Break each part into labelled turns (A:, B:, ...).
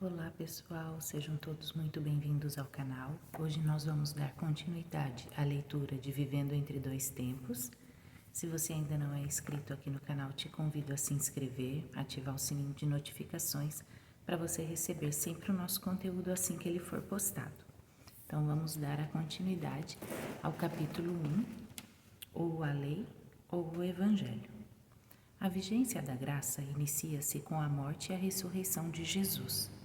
A: Olá pessoal, sejam todos muito bem-vindos ao canal. Hoje nós vamos dar continuidade à leitura de Vivendo Entre Dois Tempos. Se você ainda não é inscrito aqui no canal, te convido a se inscrever, ativar o sininho de notificações para você receber sempre o nosso conteúdo assim que ele for postado. Então vamos dar a continuidade ao capítulo 1, ou a lei ou o evangelho. A vigência da graça inicia-se com a morte e a ressurreição de Jesus.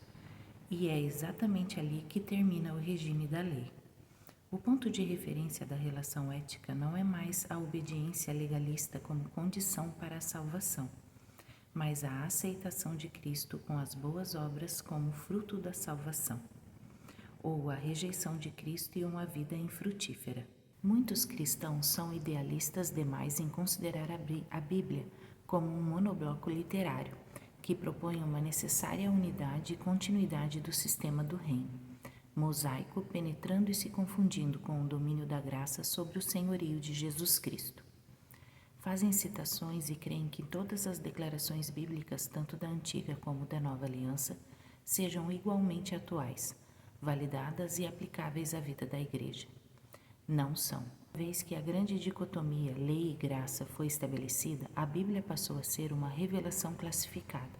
A: E é exatamente ali que termina o regime da lei. O ponto de referência da relação ética não é mais a obediência legalista como condição para a salvação, mas a aceitação de Cristo com as boas obras como fruto da salvação, ou a rejeição de Cristo e uma vida infrutífera. Muitos cristãos são idealistas demais em considerar a Bíblia como um monobloco literário, que propõe uma necessária unidade e continuidade do sistema do reino, mosaico penetrando e se confundindo com o domínio da graça sobre o senhorio de Jesus Cristo. Fazem citações e creem que todas as declarações bíblicas, tanto da antiga como da nova aliança, sejam igualmente atuais, validadas e aplicáveis à vida da Igreja. Não são. Uma vez que a grande dicotomia lei e graça foi estabelecida, a Bíblia passou a ser uma revelação classificada,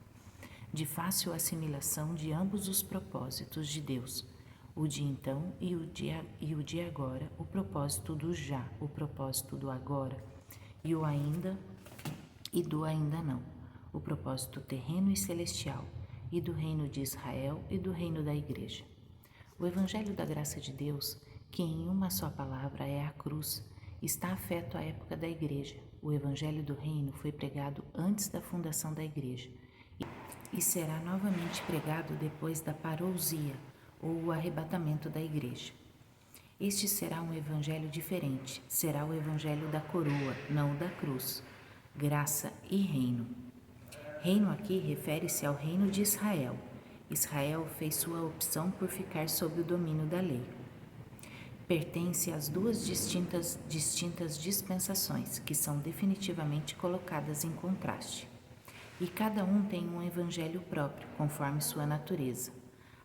A: de fácil assimilação de ambos os propósitos de Deus, o de então e o de agora, o propósito do já, o propósito do agora, e o ainda e do ainda não, o propósito terreno e celestial, e do reino de Israel e do reino da Igreja. O Evangelho da Graça de Deus, que em uma só palavra é a cruz, está afeto à época da Igreja. O Evangelho do Reino foi pregado antes da fundação da Igreja e será novamente pregado depois da parousia, ou o arrebatamento da Igreja. Este será um Evangelho diferente, será o Evangelho da coroa, não o da cruz, graça e reino. Reino aqui refere-se ao reino de Israel. Israel fez sua opção por ficar sob o domínio da lei. Pertence às duas distintas dispensações, que são definitivamente colocadas em contraste. E cada um tem um evangelho próprio, conforme sua natureza.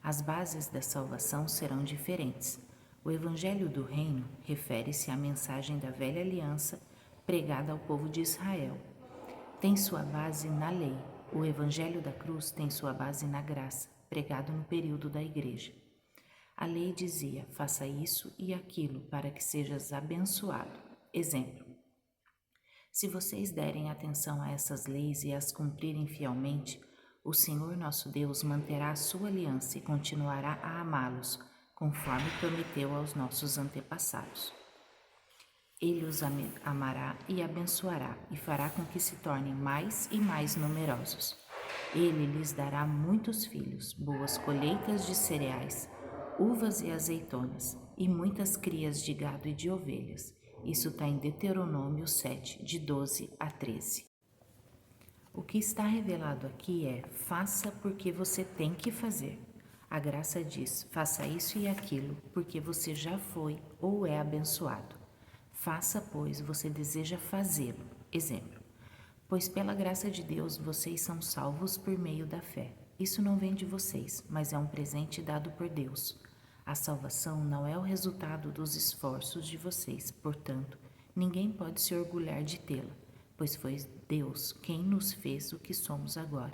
A: As bases da salvação serão diferentes. O evangelho do reino refere-se à mensagem da velha aliança pregada ao povo de Israel. Tem sua base na lei. O evangelho da cruz tem sua base na graça, pregado no período da igreja. A lei dizia: faça isso e aquilo para que sejas abençoado. Exemplo: se vocês derem atenção a essas leis e as cumprirem fielmente, o Senhor nosso Deus manterá a sua aliança e continuará a amá-los, conforme prometeu aos nossos antepassados. Ele os amará e abençoará, e fará com que se tornem mais e mais numerosos. Ele lhes dará muitos filhos, boas colheitas de cereais, uvas e azeitonas, e muitas crias de gado e de ovelhas. Isso está em Deuteronômio 7, de 12 a 13. O que está revelado aqui é: faça porque você tem que fazer. A graça diz: faça isso e aquilo, porque você já foi ou é abençoado. Faça, pois você deseja fazê-lo. Exemplo: pois pela graça de Deus vocês são salvos por meio da fé. Isso não vem de vocês, mas é um presente dado por Deus. A salvação não é o resultado dos esforços de vocês, portanto, ninguém pode se orgulhar de tê-la, pois foi Deus quem nos fez o que somos agora.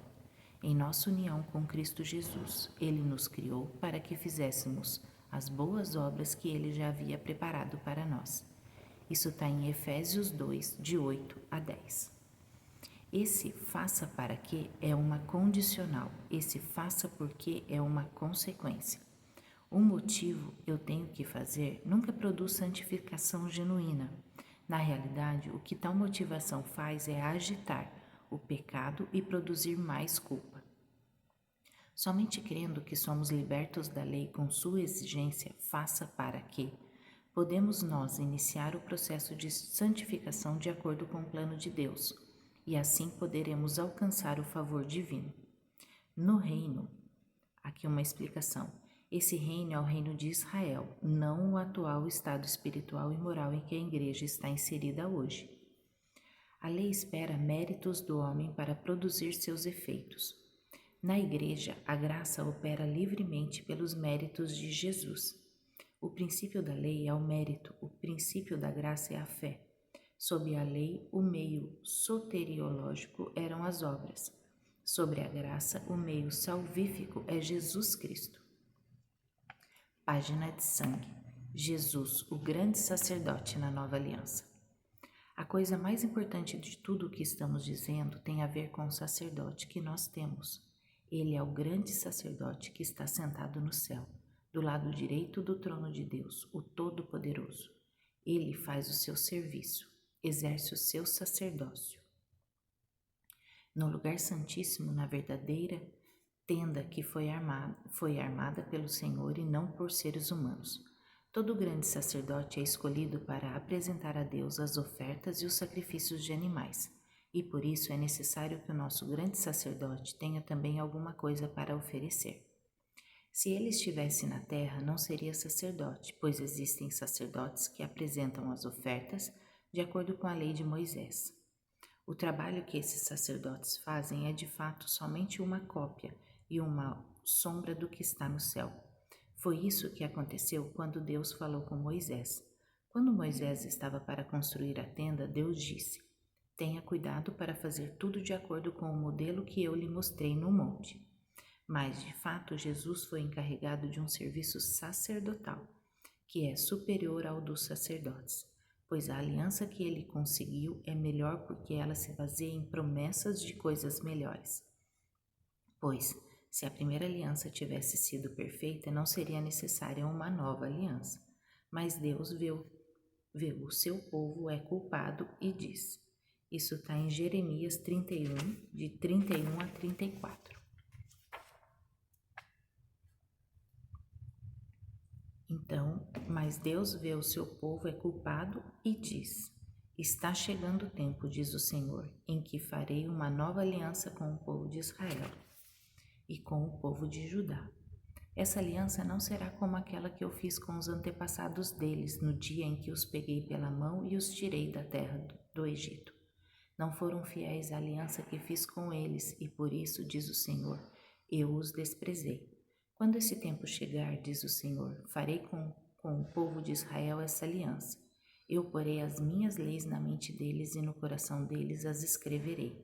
A: Em nossa união com Cristo Jesus, Ele nos criou para que fizéssemos as boas obras que Ele já havia preparado para nós. Isso está em Efésios 2, de 8 a 10. Esse faça para que é uma condicional, esse faça porque é uma consequência. O motivo eu tenho que fazer nunca produz santificação genuína. Na realidade, o que tal motivação faz é agitar o pecado e produzir mais culpa. Somente crendo que somos libertos da lei com sua exigência, faça para que, podemos nós iniciar o processo de santificação de acordo com o plano de Deus, e assim poderemos alcançar o favor divino. No reino, aqui uma explicação, esse reino é o reino de Israel, não o atual estado espiritual e moral em que a igreja está inserida hoje. A lei espera méritos do homem para produzir seus efeitos. Na Igreja, a graça opera livremente pelos méritos de Jesus. O princípio da lei é o mérito, o princípio da graça é a fé. Sob a lei, o meio soteriológico eram as obras. Sobre a graça, o meio salvífico é Jesus Cristo. Página de sangue. Jesus, o grande sacerdote na nova aliança. A coisa mais importante de tudo o que estamos dizendo tem a ver com o sacerdote que nós temos. Ele é o grande sacerdote que está sentado no céu, do lado direito do trono de Deus, o Todo-Poderoso. Ele faz o seu serviço, exerce o seu sacerdócio. No lugar santíssimo, na verdadeira tenda que foi armada pelo Senhor e não por seres humanos. Todo grande sacerdote é escolhido para apresentar a Deus as ofertas e os sacrifícios de animais, e por isso é necessário que o nosso grande sacerdote tenha também alguma coisa para oferecer. Se ele estivesse na terra, não seria sacerdote, pois existem sacerdotes que apresentam as ofertas de acordo com a lei de Moisés. O trabalho que esses sacerdotes fazem é de fato somente uma cópia e uma sombra do que está no céu. Foi isso que aconteceu quando Deus falou com Moisés. Quando Moisés estava para construir a tenda, Deus disse: "Tenha cuidado para fazer tudo de acordo com o modelo que eu lhe mostrei no monte." Mas, de fato, Jesus foi encarregado de um serviço sacerdotal, que é superior ao dos sacerdotes, pois a aliança que ele conseguiu é melhor porque ela se baseia em promessas de coisas melhores. Pois, se a primeira aliança tivesse sido perfeita, não seria necessária uma nova aliança. Mas Deus vê o seu povo é culpado e diz. Isso está em Jeremias 31, de 31 a 34. Então, mas Deus vê o seu povo é culpado e diz: Está chegando o tempo, diz o Senhor, em que farei uma nova aliança com o povo de Israel e com o povo de Judá. Essa aliança não será como aquela que eu fiz com os antepassados deles no dia em que os peguei pela mão e os tirei da terra do Egito. Não foram fiéis à aliança que fiz com eles e por isso, diz o Senhor, eu os desprezei. Quando esse tempo chegar, diz o Senhor, farei com o povo de Israel essa aliança. Eu porei as minhas leis na mente deles e no coração deles as escreverei.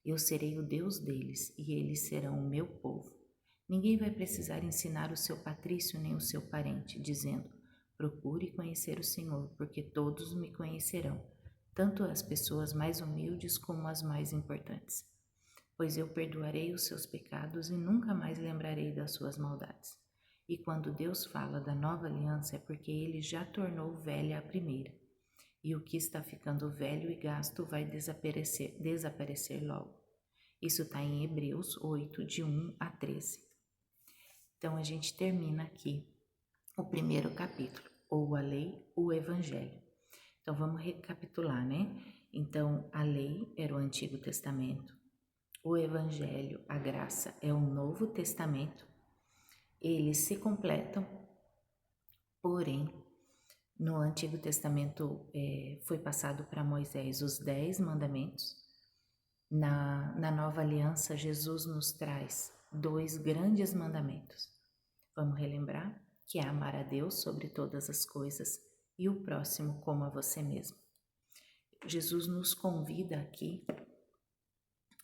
A: Eu serei o Deus deles e eles serão o meu povo. Ninguém vai precisar ensinar o seu patrício nem o seu parente, dizendo, procure conhecer o Senhor, porque todos me conhecerão, tanto as pessoas mais humildes como as mais importantes. Pois eu perdoarei os seus pecados e nunca mais lembrarei das suas maldades. E quando Deus fala da nova aliança é porque ele já tornou velha a primeira. E o que está ficando velho e gasto vai desaparecer logo. Isso está em Hebreus 8, de 1 a 13. Então a gente termina aqui o primeiro capítulo, ou a lei, o evangelho. Então vamos recapitular, né? Então a lei era o Antigo Testamento, o evangelho, a graça, é o Novo Testamento. Eles se completam, porém, no Antigo Testamento foi passado para Moisés os 10 mandamentos. Na Nova Aliança, Jesus nos traz 2 grandes mandamentos. Vamos relembrar que é amar a Deus sobre todas as coisas e o próximo como a você mesmo. Jesus nos convida aqui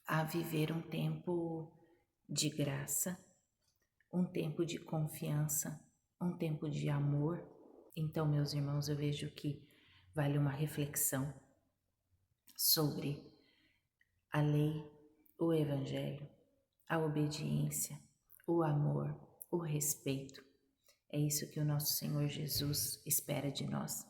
A: a viver um tempo de graça, um tempo de confiança, um tempo de amor. Então, meus irmãos, eu vejo que vale uma reflexão sobre a lei, o evangelho, a obediência, o amor, o respeito. É isso que o nosso Senhor Jesus espera de nós,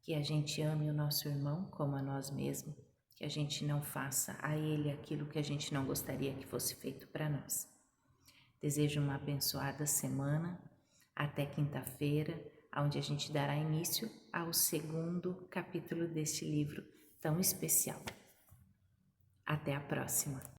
A: que a gente ame o nosso irmão como a nós mesmos, que a gente não faça a ele aquilo que a gente não gostaria que fosse feito para nós. Desejo uma abençoada semana, até quinta-feira, onde a gente dará início ao 2º capítulo deste livro tão especial. Até a próxima!